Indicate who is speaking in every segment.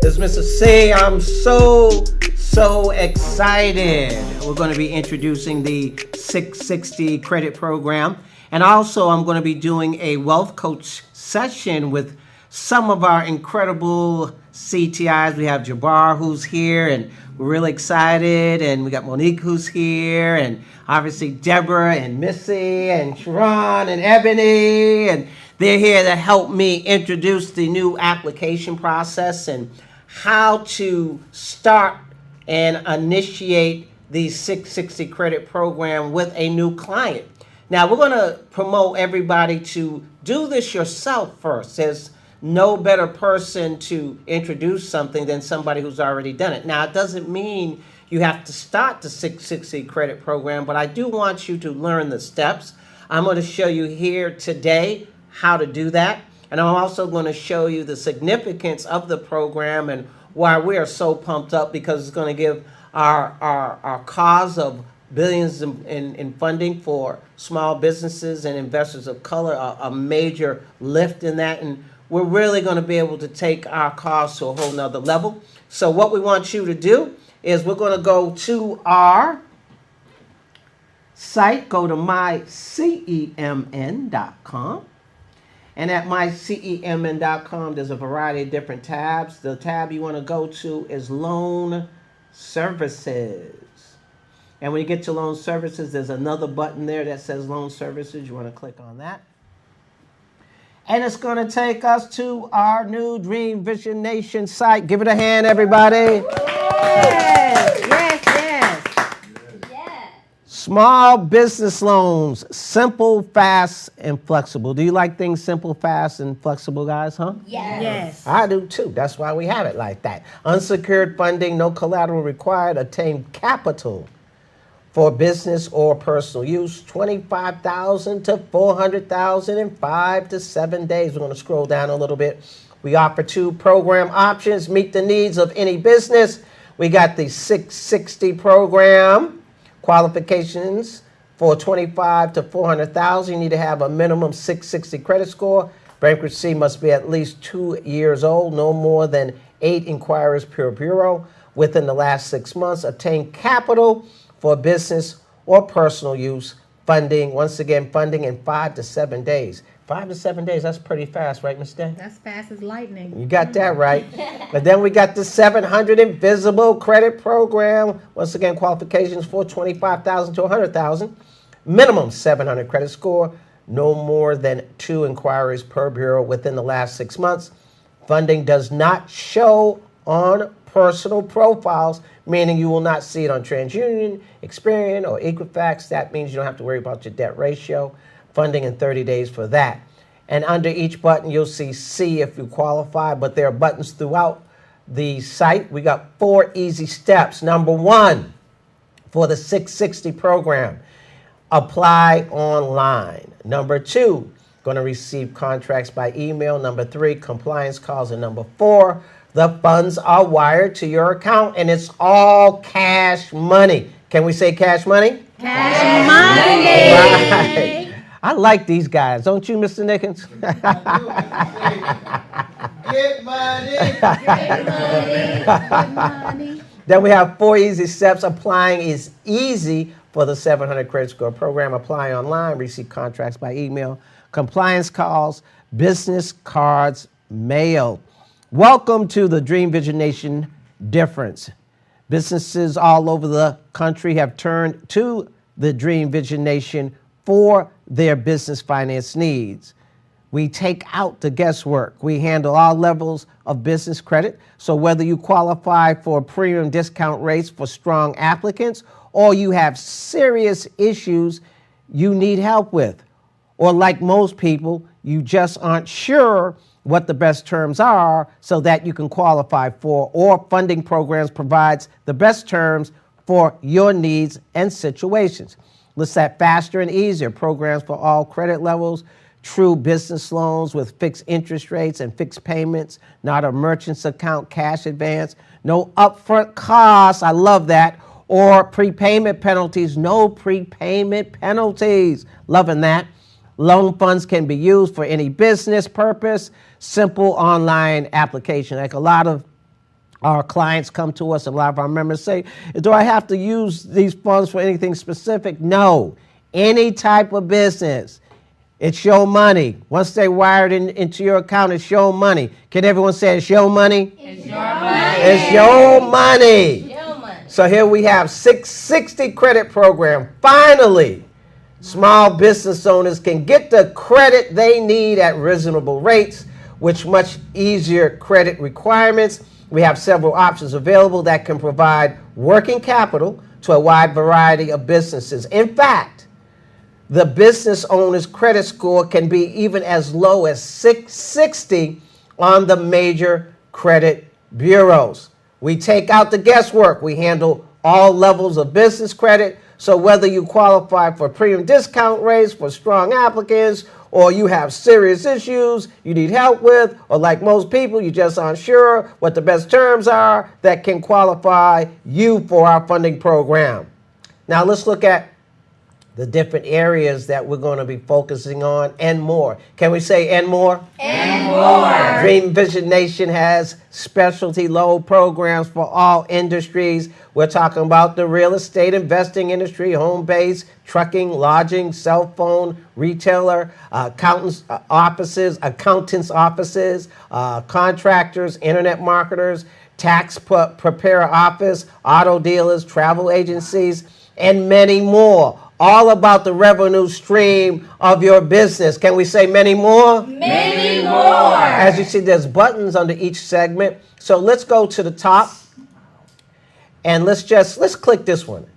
Speaker 1: This is Mr. C. I'm so excited. We're going to be introducing the 660 credit program. And also I'm going to be doing a wealth coach session with some of our incredible CTIs. We have Jabbar who's here, and we're really excited. And we got Monique who's here, and obviously Deborah and Missy and Sharon and Ebony. And they're here to help me introduce the new application process and how to start and initiate the 660 credit program with a new client. Now, we're going to promote everybody to do this yourself first. There's no better person to introduce something than somebody who's already done it. Now, it doesn't mean you have to start the 660 credit program, but I do want you to learn the steps. I'm going to show you here today how to do that. And I'm also going to show you the significance of the program and why we are so pumped up, because it's going to give our cause of billions in funding for small businesses and investors of color a major lift in that. And we're really going to be able to take our cause to a whole nother level. So what we want you to do is we're going to go to our site, go to mycemn.com. And at mycemn.com, there's a variety of different tabs. The tab you want to go to is Loan Services. And when you get to Loan Services, there's another button there that says Loan Services. You want to click on that. And it's going to take us to our new Dream Vision Nation site. Give it a hand, everybody.
Speaker 2: Yes, yes, yes.
Speaker 1: Small business loans, simple, fast, and flexible. Do you like things simple, fast, and flexible, guys, huh?
Speaker 2: Yes.
Speaker 1: I do too. That's why we have it like that. Unsecured funding, no collateral required, attain capital for business or personal use, $25,000 to $400,000 in 5 to 7 days. We're going to scroll down a little bit. We offer 2 program options, meet the needs of any business. We got the 660 program. Qualifications for $25,000 to $400,000. You need to have a minimum 660 credit score. Bankruptcy must be at least 2 years old, no more than 8 inquiries per bureau within the last 6 months. Obtain capital for business or personal use. Funding, once again, funding in 5 to 7 days. 5 to 7 days, that's pretty fast, right, Ms. Day?
Speaker 2: That's fast as lightning.
Speaker 1: You got that right. But then we got the 700 Invisible Credit Program. Once again, qualifications for $25,000 to $100,000. Minimum 700 credit score. No more than 2 inquiries per bureau within the last 6 months. Funding does not show on personal profiles, meaning you will not see it on TransUnion, Experian, or Equifax. That means you don't have to worry about your debt ratio. Funding in 30 days for that. And under each button, you'll see C if you qualify, but there are buttons throughout the site. We got 4 easy steps. Number 1, for the 660 program, apply online. Number 2, going to receive contracts by email. Number 3, compliance calls. And number 4, the funds are wired to your account, and it's all cash money. Can we say cash money?
Speaker 2: Cash money.
Speaker 1: Right. I like these guys, don't you, Mr. Nickens?
Speaker 3: Get money.
Speaker 2: Get money. Get money.
Speaker 1: Then we have 4 easy steps. Applying is easy for the 700 credit score program. Apply online, receive contracts by email, compliance calls, business cards mailed. Welcome to the Dream Vision Nation difference. Businesses all over the country have turned to the Dream Vision Nation for their business finance needs. We take out the guesswork. We handle all levels of business credit. So whether you qualify for premium discount rates for strong applicants, or you have serious issues you need help with, or like most people, you just aren't sure what the best terms are so that you can qualify for, or funding programs provides the best terms for your needs and situations. Let's set faster and easier programs for all credit levels, true business loans with fixed interest rates and fixed payments, not a merchant's account cash advance, no upfront costs, I love that, or prepayment penalties, no prepayment penalties, loving that. Loan funds can be used for any business purpose. Simple online application. Like a lot of our clients come to us, and a lot of our members say, do I have to use these funds for anything specific? No. Any type of business. It's your money. Once they wired into your account, it's your money. Can everyone say it's your money?
Speaker 4: It's your money.
Speaker 1: It's your money.
Speaker 4: Your money.
Speaker 1: So here we have 660 credit program. Finally, small business owners can get the credit they need at reasonable rates with much easier credit requirements. We have several options available that can provide working capital to a wide variety of businesses. In fact, the business owner's credit score can be even as low as 660 on the major credit bureaus. We take out the guesswork. We handle all levels of business credit. So whether you qualify for premium discount rates for strong applicants, or you have serious issues you need help with, or like most people, you just aren't sure what the best terms are that can qualify you for our funding program. Now let's look at the different areas that we're going to be focusing on and more. Can we say and more?
Speaker 4: And more.
Speaker 1: Dream Vision Nation has specialty loan programs for all industries. We're talking about the real estate investing industry, home-based, trucking, lodging, cell phone, retailer, accountants' offices, contractors, internet marketers, tax preparer office, auto dealers, travel agencies, and many more. All about the revenue stream of your business. Can we say many more?
Speaker 4: Many more.
Speaker 1: As you see, there's buttons under each segment. So let's go to the top and let's click this one.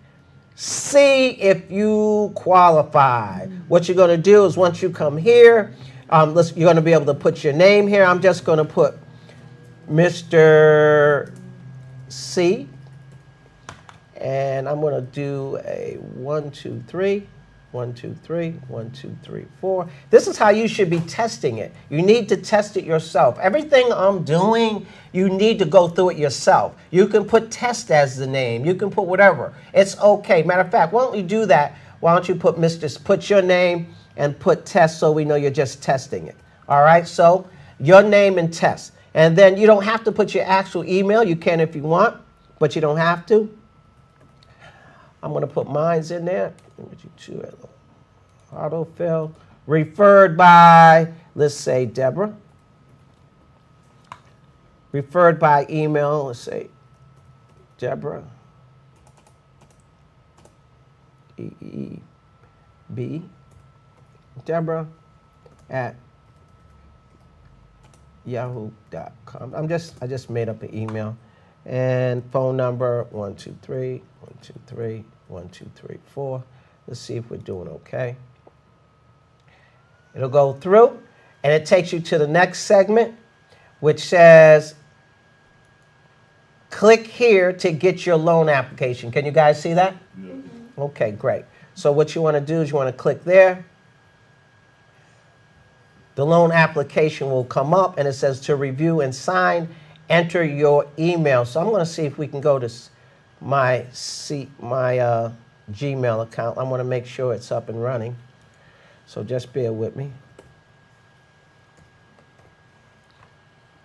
Speaker 1: See if you qualify. What you're going to do is once you come here, you're going to be able to put your name here. I'm just going to put Mr. C. And I'm going to do a 1, 2, 3, 1, 2, 3, 1, 2, 3, 4. This is how you should be testing it. You need to test it yourself. Everything I'm doing, you need to go through it yourself. You can put test as the name. You can put whatever. It's okay. Matter of fact, why don't you do that? Why don't you put your name and put test so we know you're just testing it. All right? So your name and test. And then you don't have to put your actual email. You can if you want, but you don't have to. I'm going to put mines in there. Autofill. Referred by, let's say, Deborah. Referred by email, let's say, Deborah. E-E-B. Deborah at yahoo.com. I just made up an email. And phone number 123 123 1234. Let's see if we're doing okay. It'll go through, and it takes you to the next segment, which says, click here to get your loan application. Can you guys see that? Yes. Okay, great. So what you want to do is you want to click there. The loan application will come up, and it says to review and sign, enter your email. So I'm going to see if we can go to my Gmail account. I want to make sure it's up and running. So just bear with me.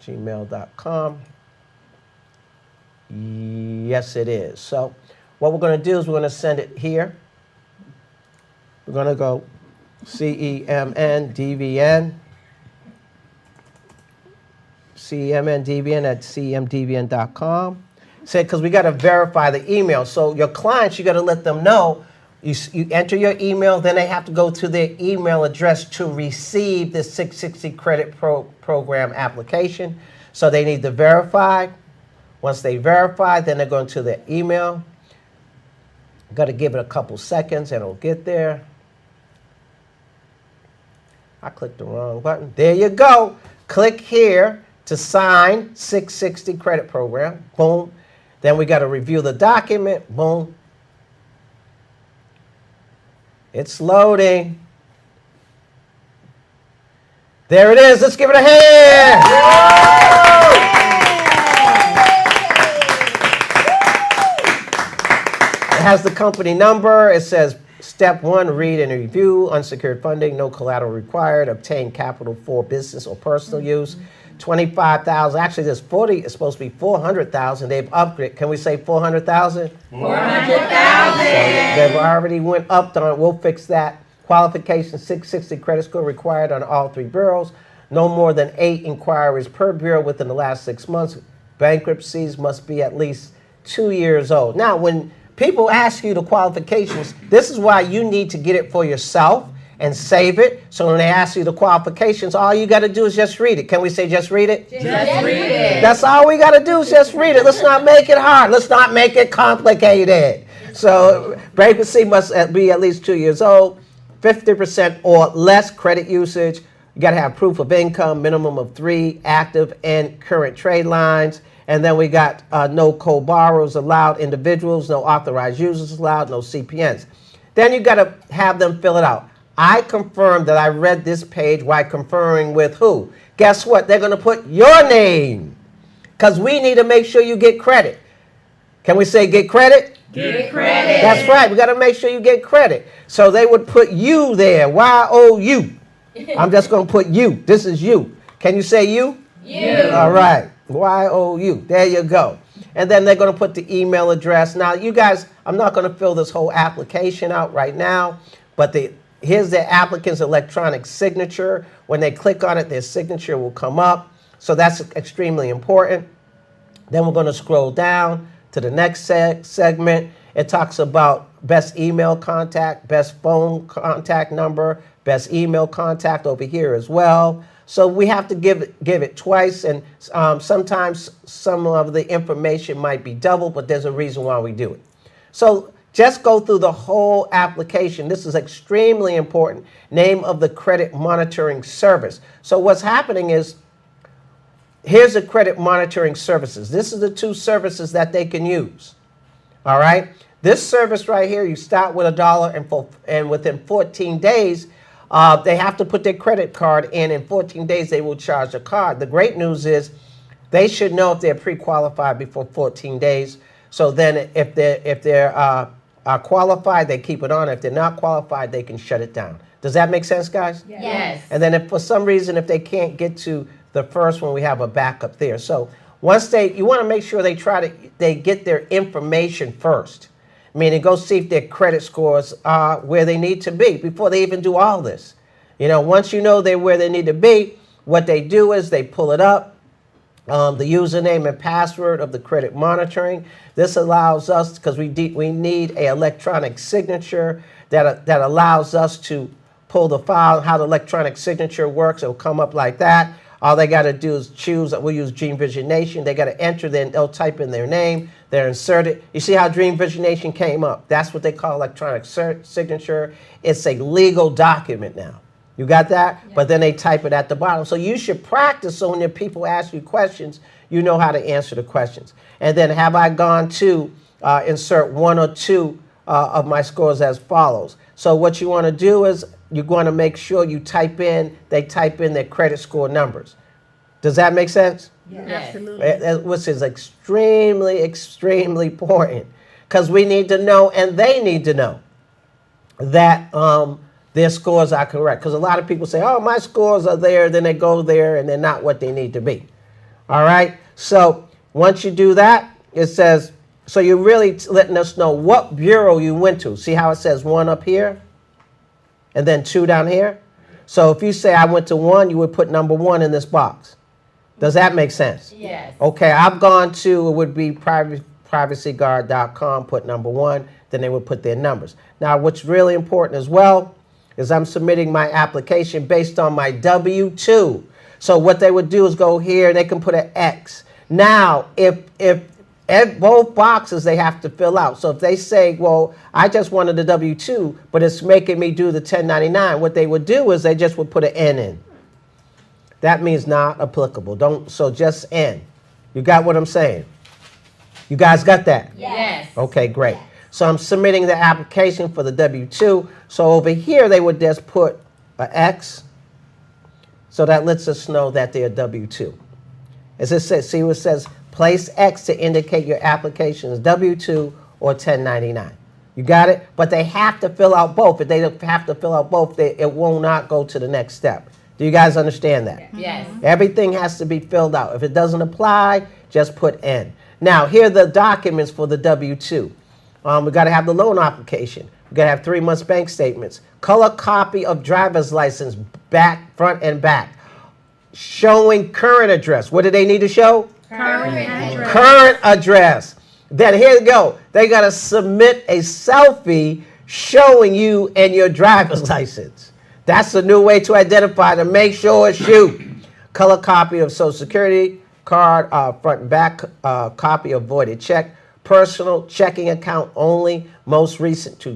Speaker 1: Gmail.com. Yes, it is. So what we're going to do is we're going to send it here. We're going to go CEMNDVN. CEMNDVN at cemdvn.com. Say, because we got to verify the email. So your clients, you got to let them know. You enter your email, then they have to go to their email address to receive the 660 credit program application. So they need to verify. Once they verify, then they're going to their email. Got to give it a couple seconds and it'll get there. I clicked the wrong button. There you go. Click here to sign 660 credit program. Boom. Then we got to review the document. Boom. It's loading. There it is. Let's give it a hand. It has the company number. It says Step 1, read and review. Unsecured funding, no collateral required. Obtain capital for business or personal use. 25,000. Actually, there's 40. It's supposed to be 400,000. They've upgraded. Can we say 400,000?
Speaker 4: 400,000.
Speaker 1: They've already went up on it. We'll fix that. Qualification, 660 credit score required on all 3 bureaus. No more than 8 inquiries per bureau within the last 6 months. Bankruptcies must be at least 2 years old. Now, when people ask you the qualifications, this is why you need to get it for yourself and save it. So when they ask you the qualifications, all you got to do is just read it. Can we say just read it?
Speaker 4: Just read it.
Speaker 1: That's all we got to do is just read it. Let's not make it hard. Let's not make it complicated. So bankruptcy must be at least 2 years old, 50% or less credit usage. You got to have proof of income, minimum of 3 active and current trade lines. And then we got no co-borrowers allowed, individuals, no authorized users allowed, no CPNs. Then you got to have them fill it out. I confirm that I read this page while conferring with who? Guess what? They're going to put your name because we need to make sure you get credit. Can we say get credit?
Speaker 4: Get credit.
Speaker 1: That's right. We got to make sure you get credit. So they would put you there. Y-O-U. I'm just going to put you. This is you. Can you say you?
Speaker 4: You.
Speaker 1: All right. Y-O-U. There you go. And then they're going to put the email address. Now, you guys, I'm not going to fill this whole application out right now, but here's the applicant's electronic signature. When they click on it, their signature will come up. So that's extremely important. Then we're going to scroll down to the next segment. It talks about best email contact, best phone contact number, best email contact over here as well. So we have to give it twice, and sometimes some of the information might be double, but there's a reason why we do it. So just go through the whole application. This is extremely important. Name of the credit monitoring service. So what's happening is, here's the credit monitoring services. This is the 2 services that they can use. All right? This service right here, you start with $1, and within 14 days, they have to put their credit card in. In 14 days, they will charge the card. The great news is they should know if they're pre-qualified before 14 days. So then if they're are qualified, they keep it on. If they're not qualified, they can shut it down. Does that make sense, guys?
Speaker 4: Yes.
Speaker 1: And then if for some reason, if they can't get to the first one, we have a backup there. So once you want to make sure they get their information first. Meaning go see if their credit scores are where they need to be before they even do all this. You know, once you know they're where they need to be, what they do is they pull it up, the username and password of the credit monitoring. This allows us, because we need an electronic signature that allows us to pull the file. How the electronic signature works, it'll come up like that. All they got to do is choose, we'll use Dream Vision Nation. They got to enter, then they'll type in their name, they're inserted. You see how Dream Vision Nation came up? That's what they call electronic signature. It's a legal document now. You got that? Yeah. But then they type it at the bottom. So you should practice so when your people ask you questions, you know how to answer the questions. And then have I gone to insert 1 or 2 of my scores as follows. So what you want to do is you're going to make sure they type in their credit score numbers. Does that make sense?
Speaker 2: Yeah. Absolutely.
Speaker 1: Which is extremely, extremely important because we need to know and they need to know that their scores are correct. Because a lot of people say, oh, my scores are there, then they go there and they're not what they need to be. All right? So once you do that, it says, so you're really letting us know what bureau you went to. See how it says 1 up here? And then 2 down here. So if you say I went to 1, you would put number 1 in this box. Does that make sense?
Speaker 4: Yes.
Speaker 1: Okay, I've gone to, it would be privacyguard.com, put number 1, then they would put their numbers. Now, what's really important as well is I'm submitting my application based on my W-2. So what they would do is go here and they can put an X. Now, if both boxes they have to fill out. So if they say, well, I just wanted the W-2, but it's making me do the 1099, what they would do is they just would put an N in. That means not applicable. So just N. You got what I'm saying? You guys got that?
Speaker 4: Yes.
Speaker 1: Okay, great. So I'm submitting the application for the W-2. So over here they would just put an X. So that lets us know that they're W-2. As it says, see what it says? Place X to indicate your application is W-2 or 1099. You got it? But they have to fill out both. If they don't have to fill out both, it will not go to the next step. Do you guys understand that?
Speaker 4: Yes.
Speaker 1: Everything has to be filled out. If it doesn't apply, just put N. Now, here are the documents for the W-2. We got to have the loan application. We got to have 3 months bank statements. Color copy of driver's license, back, front, and back. Showing current address. What do they need to show?
Speaker 2: Current address.
Speaker 1: Current address. Then here you go. They got to submit a selfie showing you and your driver's license. That's a new way to identify to make sure it's you. Color copy of Social Security card, front and back, copy of voided check, personal checking account only, most recent two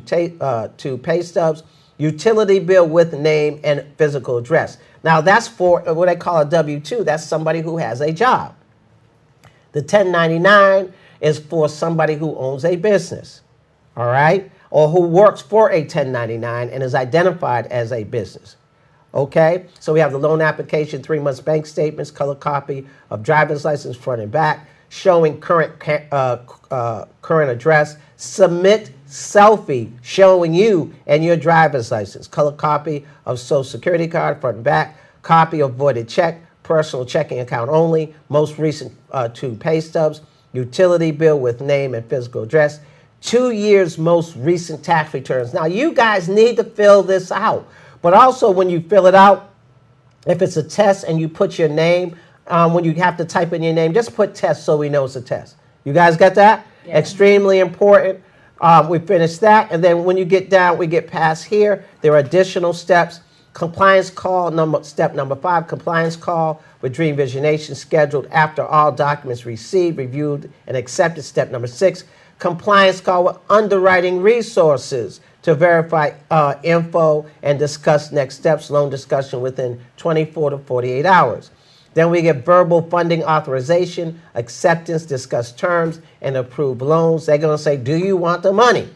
Speaker 1: pay stubs, utility bill with name and physical address. Now that's for what they call a W-2. That's somebody who has a job. The 1099 is for somebody who owns a business, all right? Or who works for a 1099 and is identified as a business. Okay, so we have the loan application, 3 months bank statements, color copy of driver's license front and back, showing current address, submit selfie showing you and your driver's license, color copy of Social Security card front and back, copy of voided check, personal checking account only, most recent 2 pay stubs, utility bill with name and physical address, 2 years most recent tax returns. Now you guys need to fill this out. But also when you fill it out, if it's a test and you put your name, when you have to type in your name, just put test so we know it's a test. You guys got that? Yeah. Extremely important. We finished that. And then when you get down, we get past here. There are additional steps. Compliance call, step number 5, compliance call with Dream Visionation scheduled after all documents received, reviewed, and accepted. Step number 6, compliance call with underwriting resources to verify info and discuss next steps, loan discussion within 24 to 48 hours. Then we get verbal funding authorization, acceptance, discuss terms, and approve loans. They're going to say, do you want the money?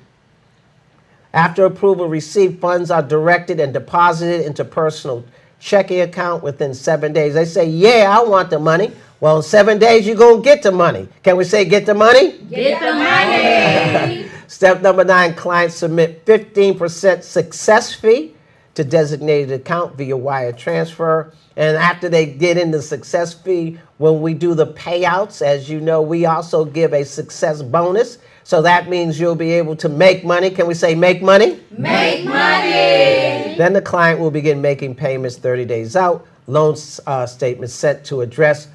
Speaker 1: After approval received, funds are directed and deposited into personal checking account within 7 days. They say, yeah, I want the money. Well, in 7 days, you're going to get the money. Can we say get the money?
Speaker 4: Get the money.
Speaker 1: Step number 9, clients submit 15% success fee to designated account via wire transfer. And after they get in the success fee, when we do the payouts, as you know, we also give a success bonus. So that means you'll be able to make money. Can we say make money?
Speaker 4: Make money.
Speaker 1: Then the client will begin making payments 30 days out. Loan statement sent to address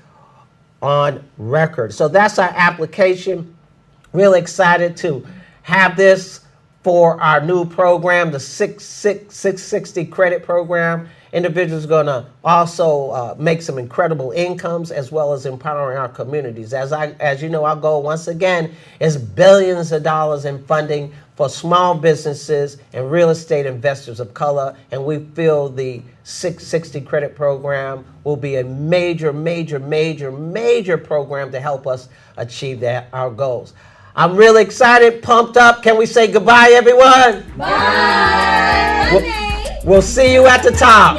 Speaker 1: on record. So that's our application. Really excited to have this for our new program, the 660 credit program. Individuals are going to also make some incredible incomes as well as empowering our communities. As you know, our goal once again is billions of dollars in funding for small businesses and real estate investors of color. And we feel the 660 credit program will be a major, major, major, major program to help us achieve our goals. I'm really excited, pumped up. Can we say goodbye, everyone?
Speaker 4: Bye.
Speaker 1: We'll see you at the top.